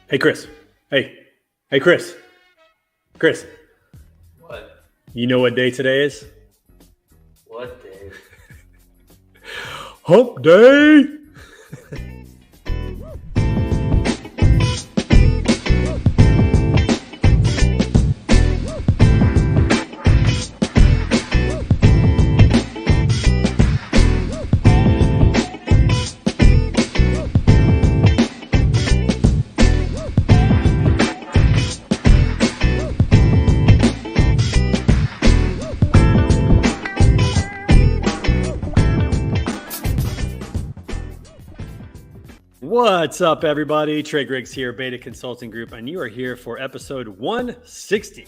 Hey, Chris. Hey, Chris. Chris, What? you know what day today is? What day? Hump Day! What's up, everybody? Trey Griggs here, Beta Consulting Group, and you are here for episode 160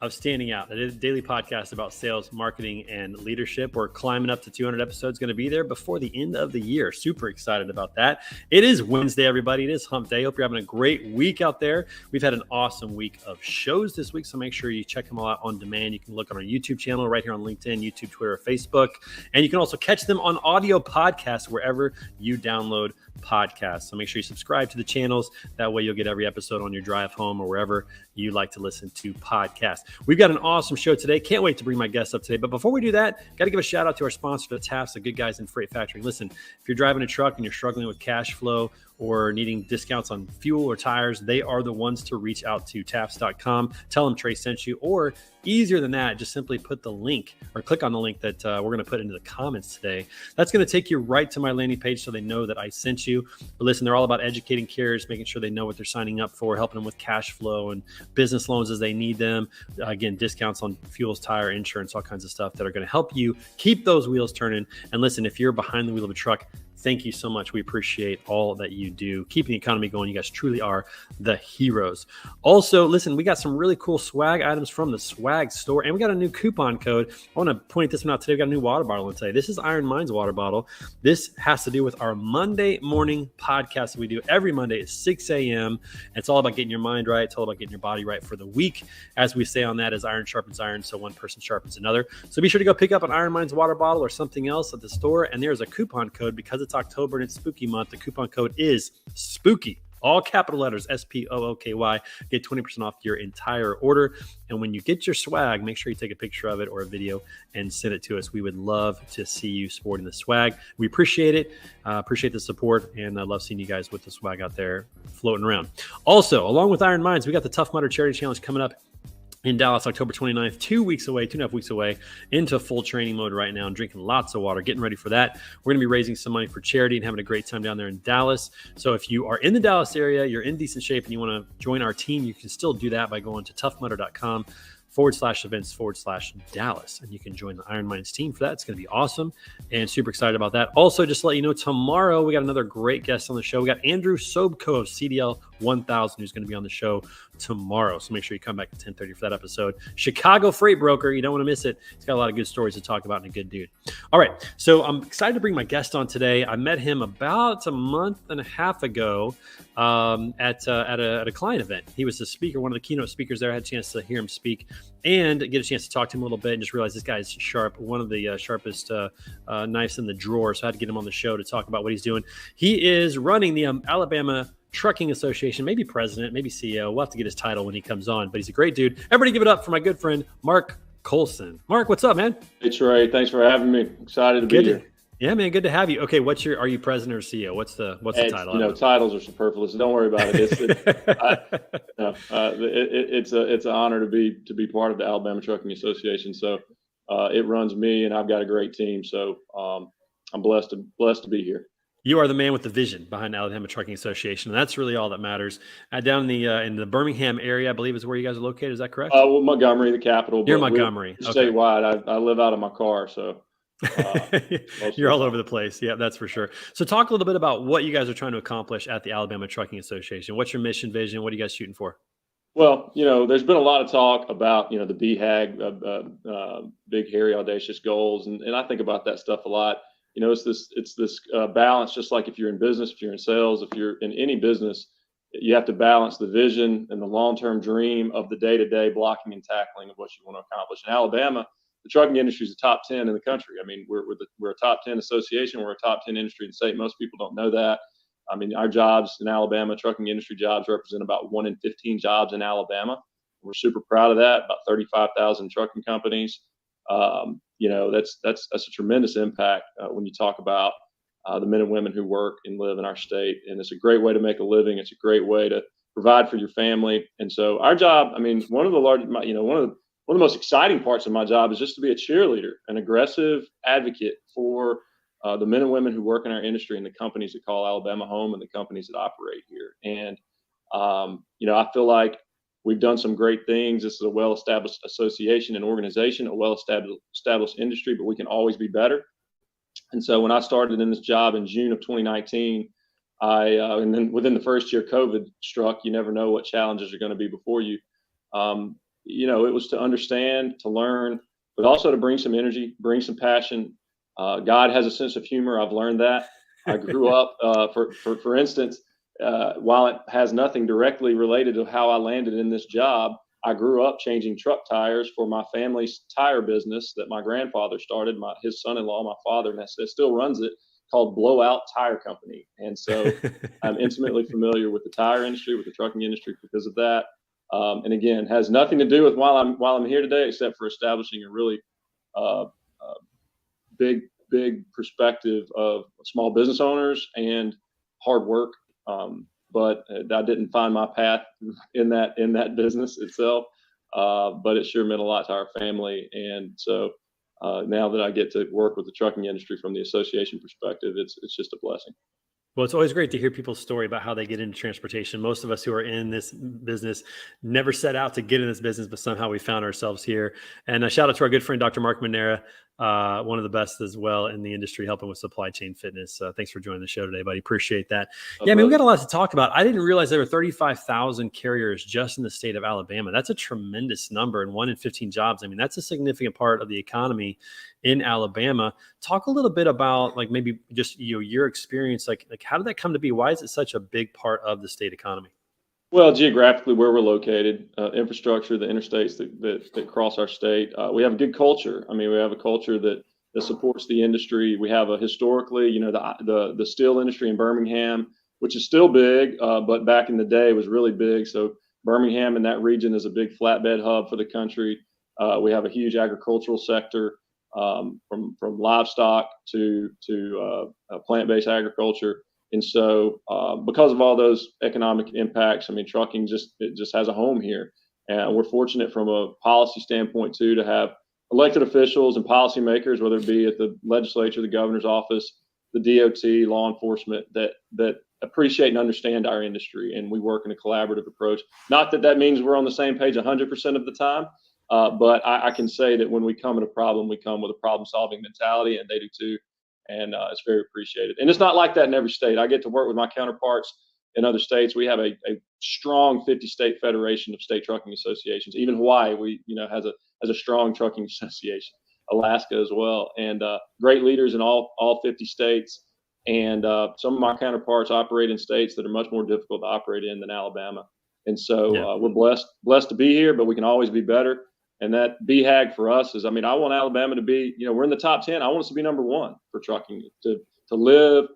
of Standing Out, a daily podcast about sales, marketing, and leadership. We're climbing up to 200 episodes, going to be there before the end of the year. Super excited about that. It is Wednesday, everybody. It is Hump Day. Hope you're having a great week out there. We've had an awesome week of shows this week, so make sure you check them all out on demand. You can look on our YouTube channel right here on LinkedIn, YouTube, Twitter, or Facebook, and you can also catch them on audio podcasts wherever you download podcasts. So make sure you subscribe to the channels. That way you'll get every episode on your drive home or wherever you like to listen to podcasts. We've got an awesome show today. Can't wait to bring my guests up today. But before we do that, got to give a shout out to our sponsor, the TAFs, the good guys in Freight Factory. Listen, if you're driving a truck and you're struggling with cash flow or needing discounts on fuel or tires, they are the ones to reach out to. TAFs.com. Tell them Trey sent you, or easier than that, just simply put the link or click on the link that we're going to put into the comments today. That's going to take you right to my landing page so they know that I sent you. But listen, they're all about educating carriers, making sure they know what they're signing up for, helping them with cash flow and business loans as they need them. Again, discounts on fuels, tire, insurance, all kinds of stuff that are going to help you keep those wheels turning. And listen, if you're behind the wheel of a truck, thank you so much. We appreciate all that you do. Keeping the economy going. You guys truly are the heroes. Also, listen, we got some really cool swag items from the swag store, and we got a new coupon code. I want to point this one out today. We got a new water bottle today. This is Iron Minds water bottle. This has to do with our Monday morning podcast that we do every Monday at 6 a.m. It's all about getting your mind right. It's all about getting your body right for the week. As we say on that, as iron sharpens iron, so one person sharpens another. So be sure to go pick up an Iron Minds water bottle or something else at the store, and there's a coupon code because it's October and it's spooky month. The coupon code is SPOOKY. All capital letters, SPOOKY. Get 20% off your entire order. And when you get your swag, make sure you take a picture of it or a video and send it to us. We would love to see you sporting the swag. We appreciate it. Appreciate the support. And I love seeing you guys with the swag out there floating around. Also, along with Iron Minds, we got the Tough Mudder Charity Challenge coming up in Dallas, October 29th, 2.5 weeks away, into full training mode right now and drinking lots of water, getting ready for that. We're going to be raising some money for charity and having a great time down there in Dallas. So if you are in the Dallas area, you're in decent shape, and you want to join our team, you can still do that by going to toughmudder.com/events/Dallas. And you can join the Iron Minds team for that. It's going to be awesome and super excited about that. Also, just to let you know, tomorrow we got another great guest on the show. We got Andrew Sobko of CDL 1000 who's going to be on the show tomorrow. So make sure you come back at 10:30 for that episode. Chicago freight broker. You don't want to miss it. He's got a lot of good stories to talk about and a good dude. All right. So I'm excited to bring my guest on today. I met him about a month and a half ago at a client event. He was the speaker, one of the keynote speakers there. I had a chance to hear him speak and get a chance to talk to him a little bit and just realize this guy's sharp, one of the sharpest knives in the drawer. So I had to get him on the show to talk about what he's doing. He is running the Alabama Trucking Association, maybe president, maybe CEO. We'll have to get his title when he comes on, but he's a great dude. Everybody give it up for my good friend, Mark Colson. Mark, what's up, man? Hey, Trey. Thanks for having me. Excited to be here. Yeah, man. Good to have you. Okay. Are you president or CEO? What's the title? Titles are superfluous. Don't worry about it. It's an honor to be part of the Alabama Trucking Association. So it runs me, and I've got a great team. So I'm blessed to be here. You are the man with the vision behind the Alabama Trucking Association, and that's really all that matters. Down in the Birmingham area, I believe is where you guys are located. Is that correct? Well, Montgomery, the capital. You're Montgomery. Okay. Statewide. I live out of my car, so you're all over the place. Yeah, that's for sure. So talk a little bit about what you guys are trying to accomplish at the Alabama Trucking Association. What's your mission, vision? What are you guys shooting for? Well, there's been a lot of talk about, the BHAG, big, hairy, audacious goals. And I think about that stuff a lot. It's this balance, just like if you're in business, if you're in sales, if you're in any business, you have to balance the vision and the long-term dream of the day-to-day blocking and tackling of what you want to accomplish. In Alabama, the trucking industry is the top 10 in the country. I mean, we're a top 10 association. We're a top 10 industry in the state. Most people don't know that. I mean, our jobs in Alabama, trucking industry jobs, represent about 1 in 15 jobs in Alabama. We're super proud of that. About 35,000 trucking companies. That's a tremendous impact when you talk about the men and women who work and live in our state. And it's a great way to make a living. It's a great way to provide for your family. And so our job, I mean, one of the most exciting parts of my job is just to be a cheerleader, an aggressive advocate for the men and women who work in our industry and the companies that call Alabama home and the companies that operate here. And, I feel like we've done some great things. This is a well-established association and organization, a well-established industry, but we can always be better. And so when I started in this job in June of 2019, and then within the first year, COVID struck. You never know what challenges are going to be before you. It was to understand, to learn, but also to bring some energy, bring some passion. God has a sense of humor. I've learned that. I grew up, for instance, while it has nothing directly related to how I landed in this job, I grew up changing truck tires for my family's tire business that my grandfather started. His son-in-law, my father, and still runs it, called Blowout Tire Company. And so I'm intimately familiar with the tire industry, with the trucking industry because of that. And again, has nothing to do with while I'm here today, except for establishing a really big perspective of small business owners and hard work. But I didn't find my path in that business itself. But it sure meant a lot to our family. And so now that I get to work with the trucking industry from the association perspective, it's just a blessing. Well, it's always great to hear people's story about how they get into transportation. Most of us who are in this business never set out to get in this business, but somehow we found ourselves here. And a shout out to our good friend, Dr. Mark Manera, one of the best as well in the industry, helping with supply chain fitness. Thanks for joining the show today, buddy. Appreciate that. Yeah, I mean, we got a lot to talk about. I didn't realize there were 35,000 carriers just in the state of Alabama. That's a tremendous number, and 1 in 15 jobs. I mean, that's a significant part of the economy in Alabama. Talk a little bit about like maybe just your experience, like how did that come to be? Why is it such a big part of the state economy? Well, geographically, where we're located, infrastructure, the interstates that cross our state, we have a good culture. I mean, we have a culture that supports the industry. We have historically, the steel industry in Birmingham, which is still big, but back in the day was really big. So Birmingham and that region is a big flatbed hub for the country. We have a huge agricultural sector, from livestock to plant-based agriculture. And so because of all those economic impacts, I mean, trucking just has a home here. And we're fortunate from a policy standpoint, too, to have elected officials and policymakers, whether it be at the legislature, the governor's office, the DOT, law enforcement, that appreciate and understand our industry. And we work in a collaborative approach. Not that means we're on the same page 100% of the time, but I can say that when we come at a problem, we come with a problem-solving mentality, and they do too. And it's very appreciated. And it's not like that in every state. I get to work with my counterparts in other states. We have a strong 50-state federation of state trucking associations. Even Hawaii, has a strong trucking association. Alaska as well, and great leaders in all 50 states. And some of my counterparts operate in states that are much more difficult to operate in than Alabama. And so we're blessed to be here, but we can always be better. And that BHAG for us is, I mean, I want Alabama to be, we're in the top 10. I want us to be number 1 for trucking, to live,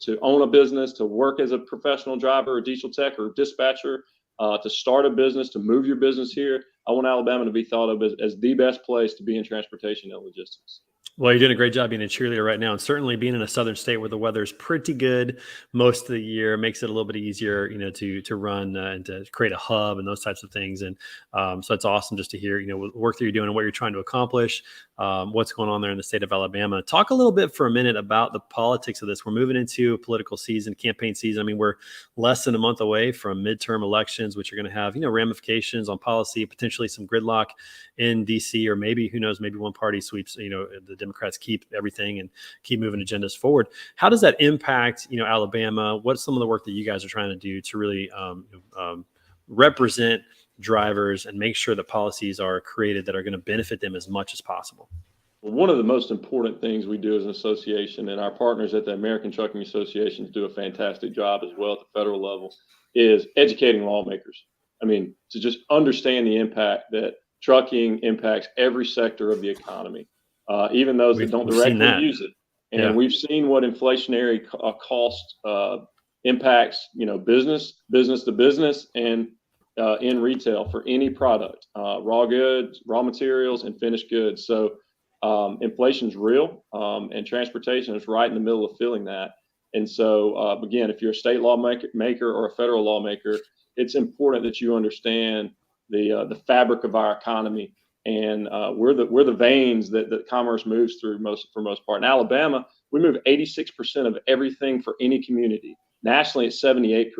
to own a business, to work as a professional driver or diesel tech or dispatcher, to start a business, to move your business here. I want Alabama to be thought of as the best place to be in transportation and logistics. Well, you're doing a great job being a cheerleader right now, and certainly being in a southern state where the weather is pretty good most of the year makes it a little bit easier, to run and to create a hub and those types of things. And so it's awesome just to hear, the work that you're doing and what you're trying to accomplish, what's going on there in the state of Alabama. Talk a little bit for a minute about the politics of this. We're moving into political season, campaign season. I mean, we're less than a month away from midterm elections, which are going to have, ramifications on policy, potentially some gridlock in DC, or maybe, who knows, maybe one party sweeps, the Democrats keep everything and keep moving agendas forward. How does that impact, Alabama? What's some of the work that you guys are trying to do to really represent drivers and make sure that policies are created that are going to benefit them as much as possible? Well, one of the most important things we do as an association, and our partners at the American Trucking Associations do a fantastic job as well at the federal level, is educating lawmakers. I mean, to just understand the impact that trucking impacts every sector of the economy, even those that don't directly use it. And we've seen what inflationary cost impacts, business to business, and in retail for any product, raw goods, raw materials, and finished goods. So inflation's real, and transportation is right in the middle of feeling that. And so, again, if you're a state lawmaker or a federal lawmaker, it's important that you understand the fabric of our economy, and we're the veins that commerce moves through for most part. In Alabama, we move 86% of everything for any community. Nationally, it's 78%.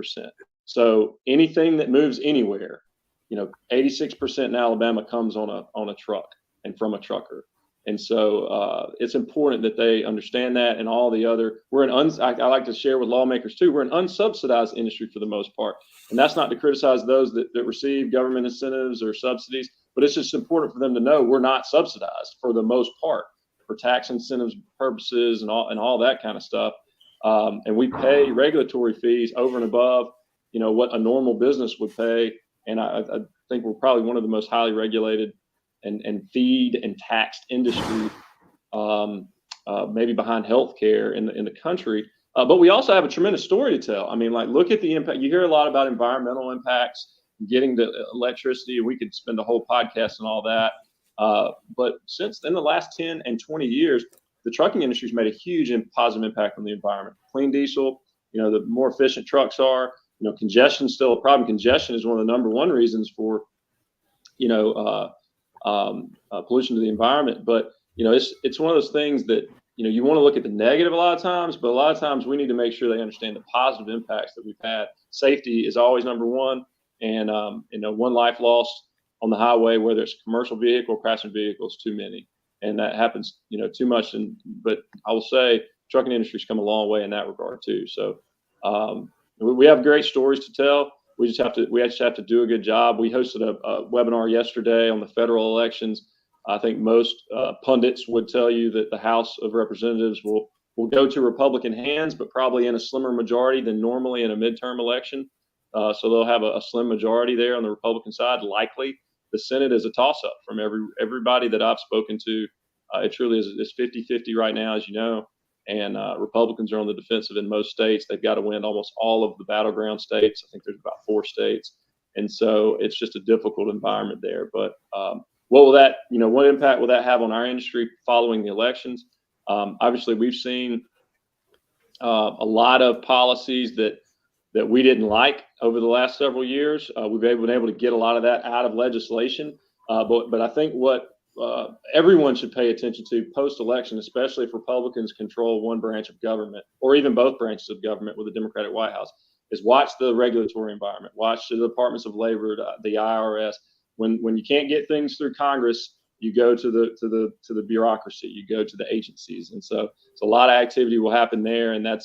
So anything that moves anywhere, 86% in Alabama comes on a truck and from a trucker. And so it's important that they understand that, and all the other. I like to share with lawmakers too. We're an unsubsidized industry for the most part, and that's not to criticize those that receive government incentives or subsidies, but it's just important for them to know we're not subsidized for the most part for tax incentives purposes and all that kind of stuff. And we pay regulatory fees over and above, what a normal business would pay. And I think we're probably one of the most highly regulated and feed and taxed industry, maybe behind healthcare in the country. But we also have a tremendous story to tell. I mean, look at the impact. You hear a lot about environmental impacts, getting the electricity. We could spend a whole podcast on all that. But since in the last 10 and 20 years, the trucking industry has made a huge and positive impact on the environment. Clean diesel, the more efficient trucks are. Congestion is still a problem. Congestion is one of the number one reasons for, pollution to the environment. But it's one of those things that you want to look at the negative a lot of times, but a lot of times we need to make sure they understand the positive impacts that we've had. Safety is always number one, and one life lost on the highway, whether it's a commercial vehicle or passenger vehicle, is too many, and that happens too much. But I will say, trucking industry's come a long way in that regard too. So we have great stories to tell. We just have to do a good job. We hosted a webinar yesterday on the federal elections. I think most pundits would tell you that the House of Representatives will go to Republican hands, but probably in a slimmer majority than normally in a midterm election. So they'll have a slim majority there on the Republican side. Likely, the Senate is a toss-up from everybody that I've spoken to. It truly is. It's 50-50 right now, as you know. And Republicans are on the defensive in most states. They've got to win almost all of the battleground states. I think there's about 4 states. And so it's just a difficult environment there. But what impact will that have on our industry following the elections? Obviously, we've seen a lot of policies that we didn't like over the last several years. We've been able to get a lot of that out of legislation. But I think what everyone should pay attention to post-election, especially if Republicans control one branch of government or even both branches of government with a Democratic White House, is watch the regulatory environment, watch the departments of labor, the IRS. When you can't get things through Congress, you go to the bureaucracy, you go to the agencies, and so a lot of activity will happen there, and that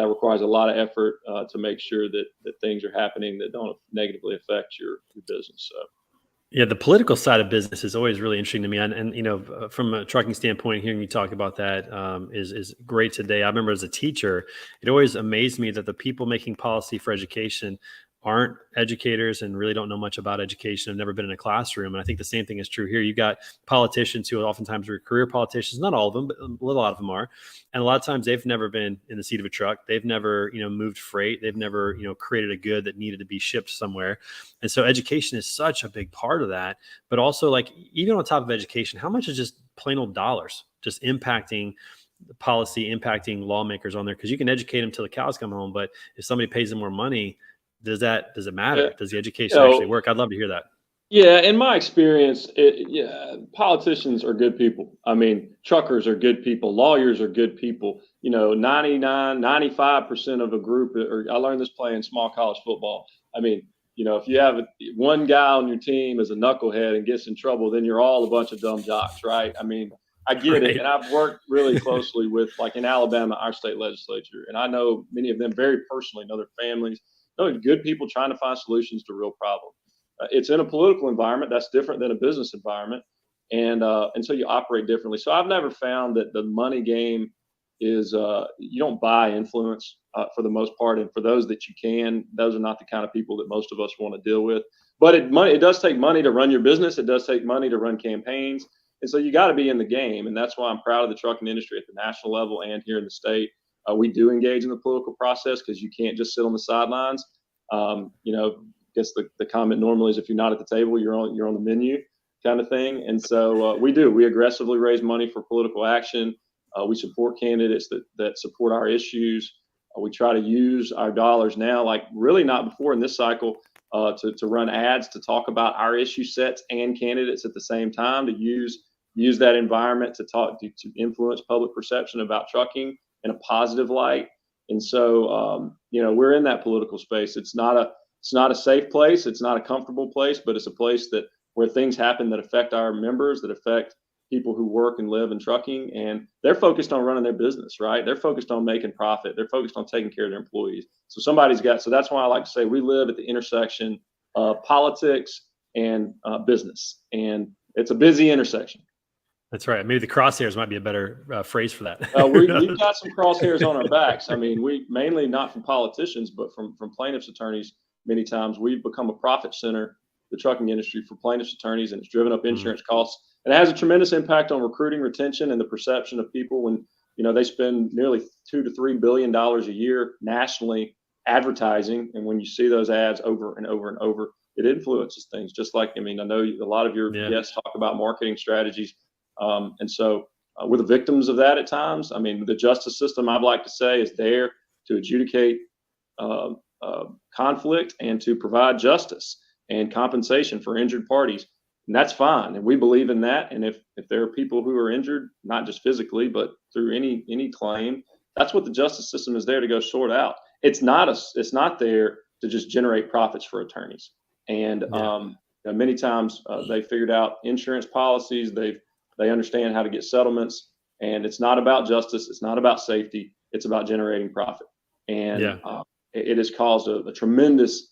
requires a lot of effort to make sure that things are happening that don't negatively affect your business. So. Yeah, the political side of business is always really interesting to me, and from a trucking standpoint, hearing you talk about that is great today. I remember as a teacher, it always amazed me that the people making policy for education aren't educators and really don't know much about education, have never been in a classroom. And I think the same thing is true here. You've got politicians who oftentimes are career politicians, not all of them, but a lot of them are. And a lot of times they've never been in the seat of a truck. They've never, moved freight. They've never, created a good that needed to be shipped somewhere. And so education is such a big part of that. But also, even on top of education, how much is just plain old dollars just impacting the policy, impacting lawmakers on there? Because you can educate them till the cows come home, but if somebody pays them more money, does it matter? Yeah. Does the education actually work? I'd love to hear that. Yeah, in my experience, politicians are good people. I mean, truckers are good people. Lawyers are good people. 95% of a group, or I learned this playing small college football. I mean, if you have one guy on your team is a knucklehead and gets in trouble, then you're all a bunch of dumb jocks, right? I mean, I get it. And I've worked really closely with, in Alabama, our state legislature, and I know many of them very personally, know their families. No, good people trying to find solutions to real problems. It's in a political environment that's different than a business environment, and so you operate differently. So I've never found that the money game is you don't buy influence for the most part, and for those that you can, those are not the kind of people that most of us want to deal with. But it does take money to run your business. It does take money to run campaigns, and so you got to be in the game. And that's why I'm proud of the trucking industry at the national level and here in the state. We do engage in the political process because you can't just sit on the sidelines. I guess the comment normally is if you're not at the table, you're on the menu kind of thing. And so we aggressively raise money for political action. We support candidates that support our issues. We try to use our dollars now, like really not before in this cycle, to run ads to talk about our issue sets and candidates at the same time, to use that environment to influence public perception about trucking in a positive light. And so, we're in that political space. It's not a safe place. It's not a comfortable place, but it's a place where things happen that affect our members, that affect people who work and live in trucking, and they're focused on running their business, right? They're focused on making profit. They're focused on taking care of their employees. So that's why I like to say we live at the intersection of politics and business, and it's a busy intersection. That's right. Maybe the crosshairs might be a better phrase for that. We've got some crosshairs on our backs. I mean, we mainly not from politicians, but from plaintiffs' attorneys. Many times we've become a profit center, the trucking industry, for plaintiffs' attorneys, and it's driven up insurance costs. And it has a tremendous impact on recruiting, retention, and the perception of people when, they spend nearly $2 to $3 billion a year nationally advertising. And when you see those ads over and over and over, it influences things. Just like, I know a lot of your guests talk about marketing strategies. And so we're the victims of that at times. The justice system, I'd like to say, is there to adjudicate conflict and to provide justice and compensation for injured parties. And that's fine. And we believe in that. And if there are people who are injured, not just physically, but through any claim, that's what the justice system is there to go sort out. It's not there to just generate profits for attorneys. And many times they figured out insurance policies. They understand how to get settlements, and it's not about justice. It's not about safety. It's about generating profit. And it has caused a tremendous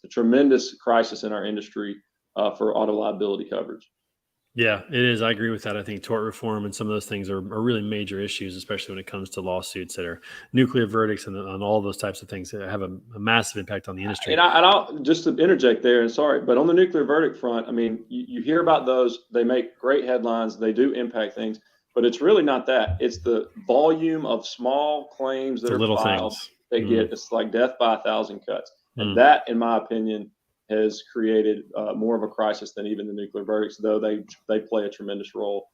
crisis in our industry for auto liability coverage. Yeah, it is. I agree with that. I think tort reform and some of those things are really major issues, especially when it comes to lawsuits that are nuclear verdicts and on all those types of things that have a massive impact on the industry. And I'll just to interject there, and sorry, but on the nuclear verdict front, you hear about those. They make great headlines. They do impact things, but it's really not that. It's the volume of small claims that are little filed. Things. They get, it's like death by 1,000 cuts. And that, in my opinion, has created more of a crisis than even the nuclear verdicts, though they play a tremendous role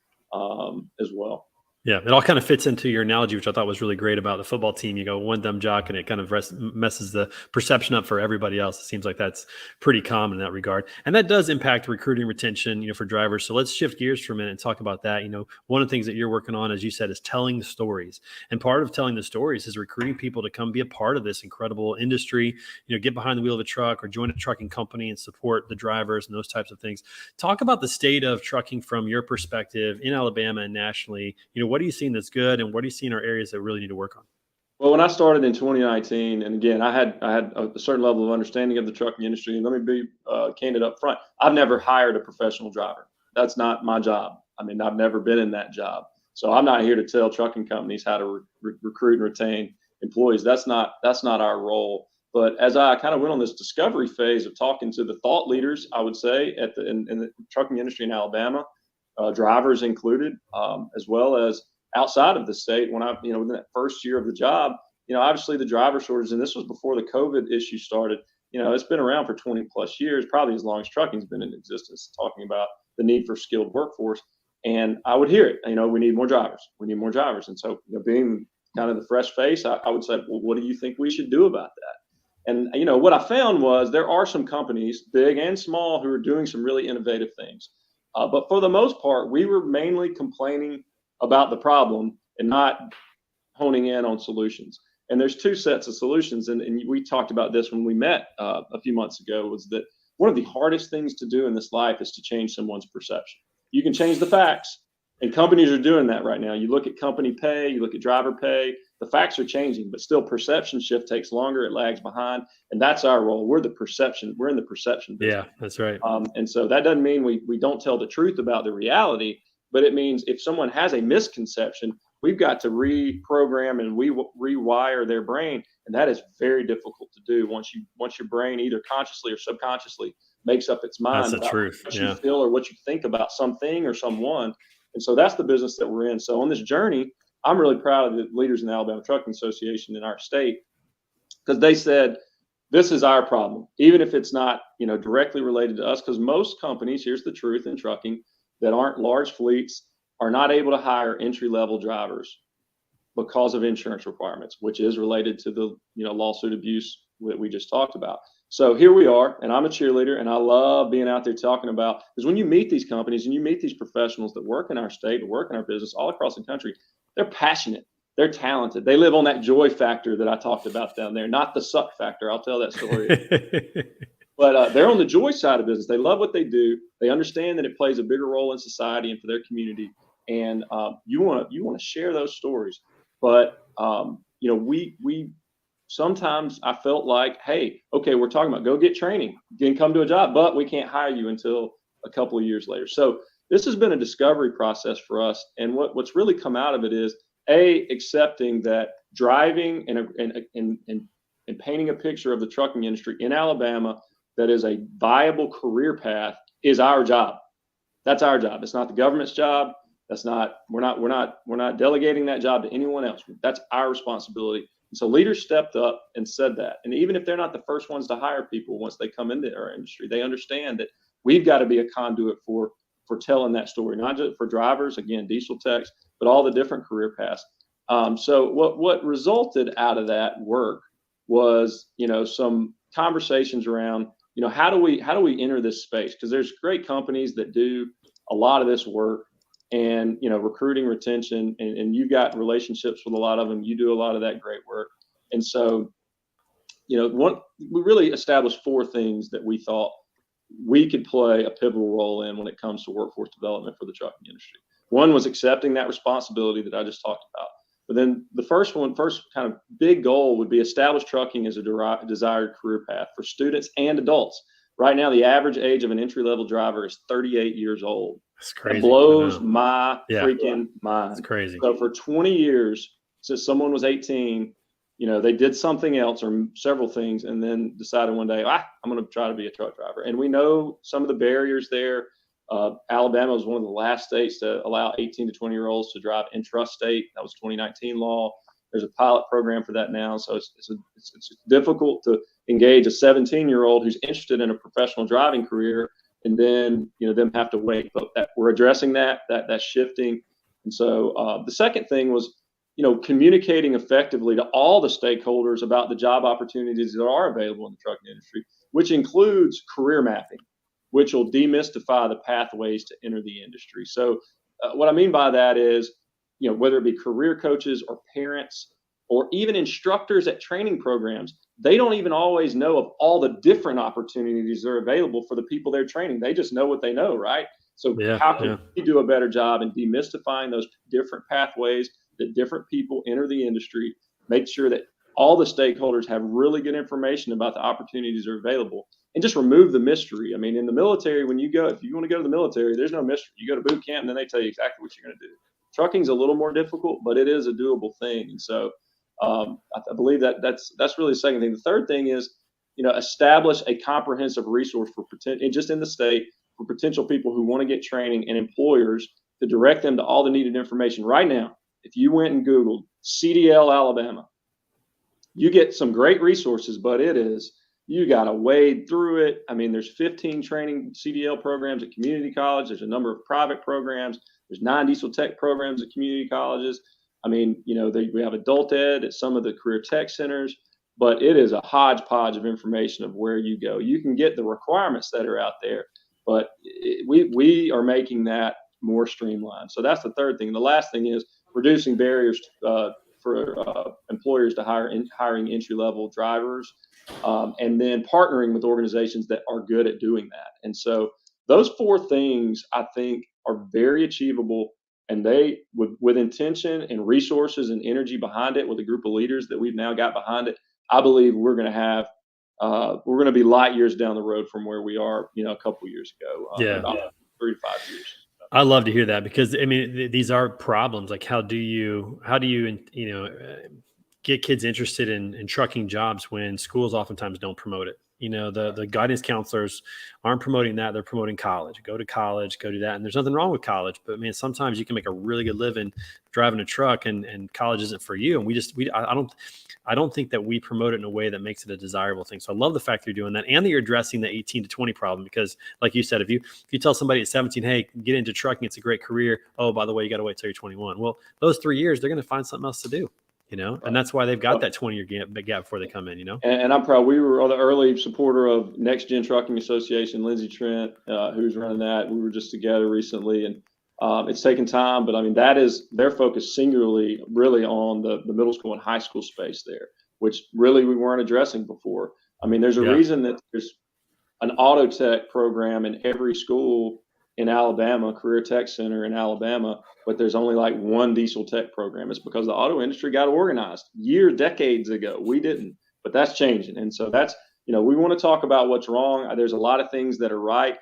as well. Yeah, it all kind of fits into your analogy, which I thought was really great about the football team. You go one dumb jock, and it kind of messes the perception up for everybody else. It seems like that's pretty common in that regard, and that does impact recruiting, retention, for drivers. So let's shift gears for a minute and talk about that. One of the things that you're working on, as you said, is telling the stories, and part of telling the stories is recruiting people to come be a part of this incredible industry. Get behind the wheel of a truck or join a trucking company and support the drivers and those types of things. Talk about the state of trucking from your perspective in Alabama and nationally. What are you seeing that's good, and what are you seeing are areas that really need to work on? Well, when I started in 2019, and again, I had a certain level of understanding of the trucking industry. And let me be candid up front. I've never hired a professional driver. That's not my job. I've never been in that job. So I'm not here to tell trucking companies how to recruit and retain employees. That's not our role. But as I kind of went on this discovery phase of talking to the thought leaders, I would say in the trucking industry in Alabama, drivers included, as well as outside of the state, when within that first year of the job, obviously the driver shortage, and this was before the COVID issue started, it's been around for 20 plus years, probably as long as trucking's been in existence, talking about the need for skilled workforce. And I would hear it, we need more drivers. We need more drivers. And so, being kind of the fresh face, I would say, well, what do you think we should do about that? And, what I found was there are some companies, big and small, who are doing some really innovative things. But for the most part, we were mainly complaining about the problem and not honing in on solutions. And there's two sets of solutions. And we talked about this when we met a few months ago, was that one of the hardest things to do in this life is to change someone's perception. You can change the facts, and companies are doing that right now. You look at company pay, you look at driver pay, the facts are changing, but still perception shift takes longer. It lags behind. And that's our role. We're in the perception business. Yeah, that's right. And so that doesn't mean we don't tell the truth about the reality, but it means if someone has a misconception, we've got to reprogram and rewire their brain. And that is very difficult to do once your brain either consciously or subconsciously makes up its mind about what you feel or what you think about something or someone. And so that's the business that we're in. So on this journey, I'm really proud of the leaders in the Alabama Trucking Association in our state, because they said, this is our problem, even if it's not, directly related to us, because most companies, here's the truth in trucking, that aren't large fleets are not able to hire entry-level drivers because of insurance requirements, which is related to the, lawsuit abuse that we just talked about. So here we are, and I'm a cheerleader, and I love being out there talking about, because when you meet these companies and you meet these professionals that work in our state, that work in our business all across the country, they're passionate. They're talented. They live on that joy factor that I talked about down there, not the suck factor. I'll tell that story. But they're on the joy side of business. They love what they do. They understand that it plays a bigger role in society and for their community. And you want to share those stories. But we sometimes I felt like, hey, okay, we're talking about go get training, you can come to a job, but we can't hire you until a couple of years later. So this has been a discovery process for us. And what's really come out of it is accepting that driving and painting a picture of the trucking industry in Alabama that is a viable career path is our job. That's our job. It's not the government's job. We're not delegating that job to anyone else. That's our responsibility. And so leaders stepped up and said that. And even if they're not the first ones to hire people once they come into our industry, they understand that we've got to be a conduit for telling that story, not just for drivers, again, diesel techs, but all the different career paths. So what resulted out of that work was, some conversations around, how do we enter this space? Because there's great companies that do a lot of this work, and recruiting, retention, and you've got relationships with a lot of them. You do a lot of that great work, and so we really established 4 things that we thought we could play a pivotal role in when it comes to workforce development for the trucking industry. One was accepting that responsibility that I just talked about. But then the first kind of big goal would be establish trucking as a desired career path for students and adults. Right now, the average age of an entry-level driver is 38 years old. That's crazy. It blows my freaking mind. It's crazy. So for 20 years, since someone was 18, they did something else or several things, and then decided one day, I'm going to try to be a truck driver. And we know some of the barriers there. Alabama was one of the last states to allow 18 to 20-year-olds to drive intrastate. That was 2019 law. There's a pilot program for that now. So it's difficult to engage a 17-year-old who's interested in a professional driving career and then, them have to wait. But we're addressing that's shifting. And so the second thing was, communicating effectively to all the stakeholders about the job opportunities that are available in the trucking industry, which includes career mapping, which will demystify the pathways to enter the industry. So what I mean by that is, whether it be career coaches or parents or even instructors at training programs, they don't even always know of all the different opportunities that are available for the people they're training. They just know what they know, right? So how can we do a better job in demystifying those different pathways that different people enter the industry, make sure that all the stakeholders have really good information about the opportunities that are available, and just remove the mystery. I mean, in the military, if you want to go to the military, there's no mystery. You go to boot camp and then they tell you exactly what you're going to do. Trucking's a little more difficult, but it is a doable thing. And so I believe that's really the second thing. The third thing is, establish a comprehensive resource just in the state for potential people who want to get training and employers to direct them to all the needed information. Right now, if you went and Googled CDL Alabama, you get some great resources, but you got to wade through it. I mean, there's 15 training CDL programs at community college. There's a number of private programs. There's 9 diesel tech programs at community colleges. I mean, we have adult ed at some of the career tech centers, but it is a hodgepodge of information of where you go. You can get the requirements that are out there, but we are making that more streamlined. So that's the third thing. The last thing is reducing barriers for employers to hiring entry-level drivers, and then partnering with organizations that are good at doing that. And so those 4 things, I think, are very achievable, and they, with intention and resources and energy behind it, with a group of leaders that we've now got behind it, I believe we're going to be light years down the road from where we are, a couple of years ago. About 3 to 5 years. I love to hear that, because I mean, these are problems. Like, how do you get kids interested in trucking jobs when schools oftentimes don't promote it? the guidance counselors aren't promoting that. They're promoting college. Go to college, go do that. And there's nothing wrong with college, but man, sometimes you can make a really good living driving a truck, and college isn't for you. And I don't think that we promote it in a way that makes it a desirable thing. So I love the fact that you're doing that, and that you're addressing the 18 to 20 problem, because like you said, if you tell somebody at 17, hey, get into trucking, it's a great career. Oh, by the way, you got to wait till you're 21. Well, those 3 years, they're going to find something else to do. Right. And that's why they've got that 20-year gap before they come in, And I'm proud. We were the early supporter of Next Gen Trucking Association, Lindsey Trent, who's running that. We were just together recently, and it's taken time, but I mean, that is their focus singularly really on the middle school and high school space there, which really we weren't addressing before. I mean, there's a reason that there's an auto tech program in every school in Alabama, Career Tech Center in Alabama, but there's only like one diesel tech program. It's because the auto industry got organized decades ago. We didn't, but that's changing. And so that's, we want to talk about what's wrong. There's a lot of things that are right.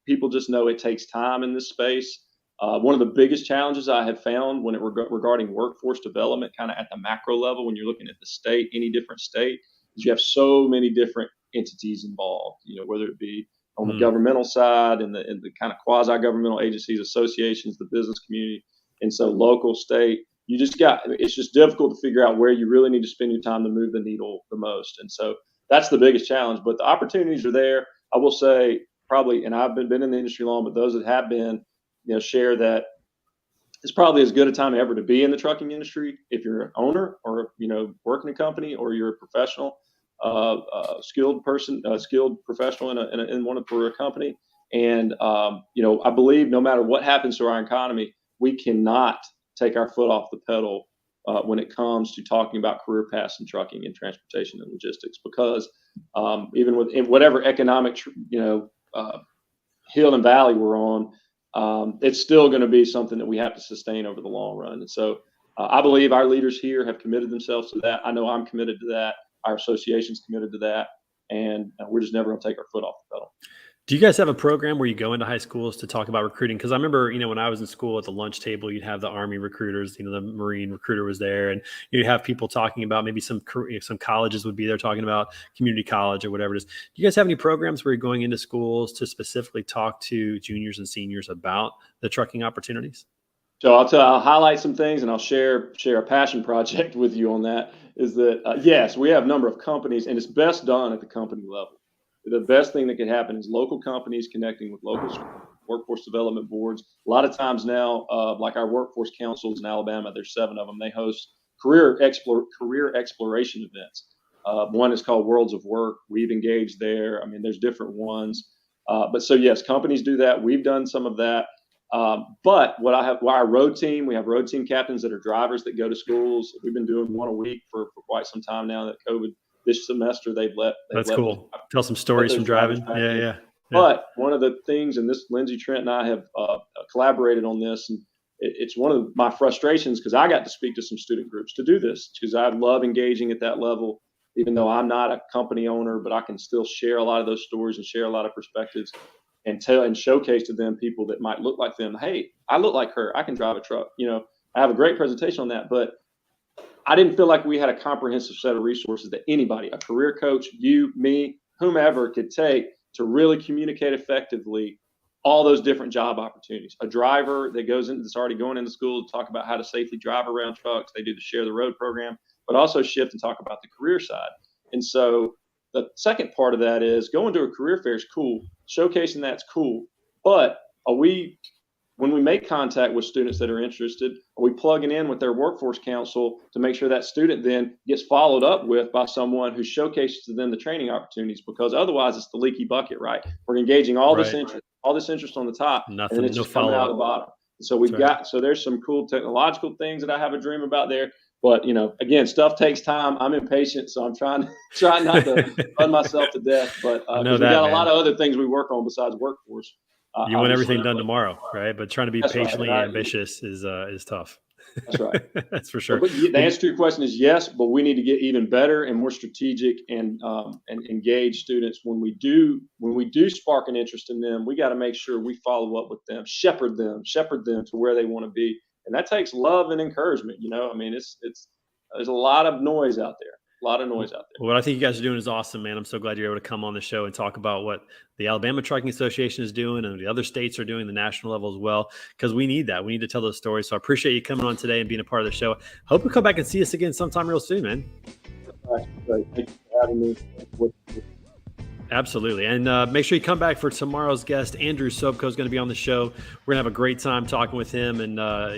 People just know it takes time in this space. One of the biggest challenges I have found when regarding workforce development, kind of at the macro level, when you're looking at the state, any different state, is you have so many different entities involved, whether it be on the governmental side and the kind of quasi-governmental agencies, associations, the business community. And so local, state, it's just difficult to figure out where you really need to spend your time to move the needle the most. And so that's the biggest challenge, but the opportunities are there. I will say probably, and I've been in the industry long, but those that have been, share that it's probably as good a time ever to be in the trucking industry if you're an owner or, work in a company, or you're a professional, skilled professional for a company. And, I believe no matter what happens to our economy, we cannot take our foot off the pedal when it comes to talking about career paths in trucking and transportation and logistics, because even in whatever economic, hill and valley we're on, it's still going to be something that we have to sustain over the long run. And so I believe our leaders here have committed themselves to that. I know I'm committed to that. Our association's committed to that. And we're just never going to take our foot off the pedal. Do you guys have a program where you go into high schools to talk about recruiting? Because I remember, when I was in school at the lunch table, you'd have the Army recruiters, the Marine recruiter was there, and you'd have people talking about maybe some colleges would be there talking about community college or whatever it is. Do you guys have any programs where you're going into schools to specifically talk to juniors and seniors about the trucking opportunities? So I'll highlight some things, and I'll share a passion project with you on that. Is that yes, we have a number of companies, and it's best done at the company level. The best thing that could happen is local companies connecting with local workforce development boards. A lot of times now, like our workforce councils in Alabama, there's 7 of them. They host career exploration events. One is called Worlds of Work. We've engaged there. I mean, there's different ones. But so yes, companies do that. We've done some of that. But our road team, we have road team captains that are drivers that go to schools. We've been doing one a week for quite some time now. That COVID. This semester, That's cool. Tell some stories from driving. Yeah. But one of the things, and this Lindsey Trent and I have collaborated on this, and it's one of my frustrations because I got to speak to some student groups to do this because I love engaging at that level, even though I'm not a company owner, but I can still share a lot of those stories and share a lot of perspectives and tell and showcase to them people that might look like them. Hey, I look like her. I can drive a truck. I have a great presentation on that, but I didn't feel like we had a comprehensive set of resources that anybody, a career coach, you, me, whomever, could take to really communicate effectively all those different job opportunities. A driver that's already going into school to talk about how to safely drive around trucks. They do the Share the Road program, but also shift and talk about the career side. And so the second part of that is going to a career fair is cool. Showcasing that's cool. But when we make contact with students that are interested, are we plugging in with their workforce council to make sure that student then gets followed up with by someone who showcases to them the training opportunities? Because otherwise it's the leaky bucket, right? We're engaging all this interest on the top, Nothing, and then it's just coming out of the bottom. So there's some cool technological things that I have a dream about there. But again, stuff takes time. I'm impatient, so I'm trying not to run myself to death. But we got a lot of other things we work on besides workforce. You want everything done tomorrow, right? But trying to be patiently ambitious is tough. That's right. That's for sure. But the answer to your question is yes, but we need to get even better and more strategic and engage students. When we do spark an interest in them, we got to make sure we follow up with them, shepherd them to where they want to be, and that takes love and encouragement. I mean, there's a lot of noise out there. A lot of noise out there. What I think you guys are doing is awesome, man. I'm so glad you're able to come on the show and talk about what the Alabama Trucking Association is doing and the other states are doing, the national level as well, because we need that. We need to tell those stories. So I appreciate you coming on today and being a part of the show. Hope you come back and see us again sometime real soon, man. Great. Thank you for having me. Absolutely. And make sure you come back for tomorrow's guest. Andrew Sobko is going to be on the show. We're going to have a great time talking with him and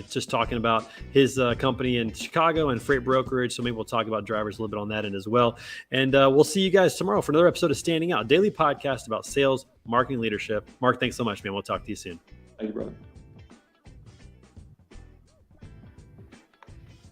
just talking about his company in Chicago and freight brokerage. So maybe we'll talk about drivers a little bit on that end as well. And we'll see you guys tomorrow for another episode of Standing Out, daily podcast about sales, marketing, leadership. Mark, thanks so much, man. We'll talk to you soon. Thank you, brother.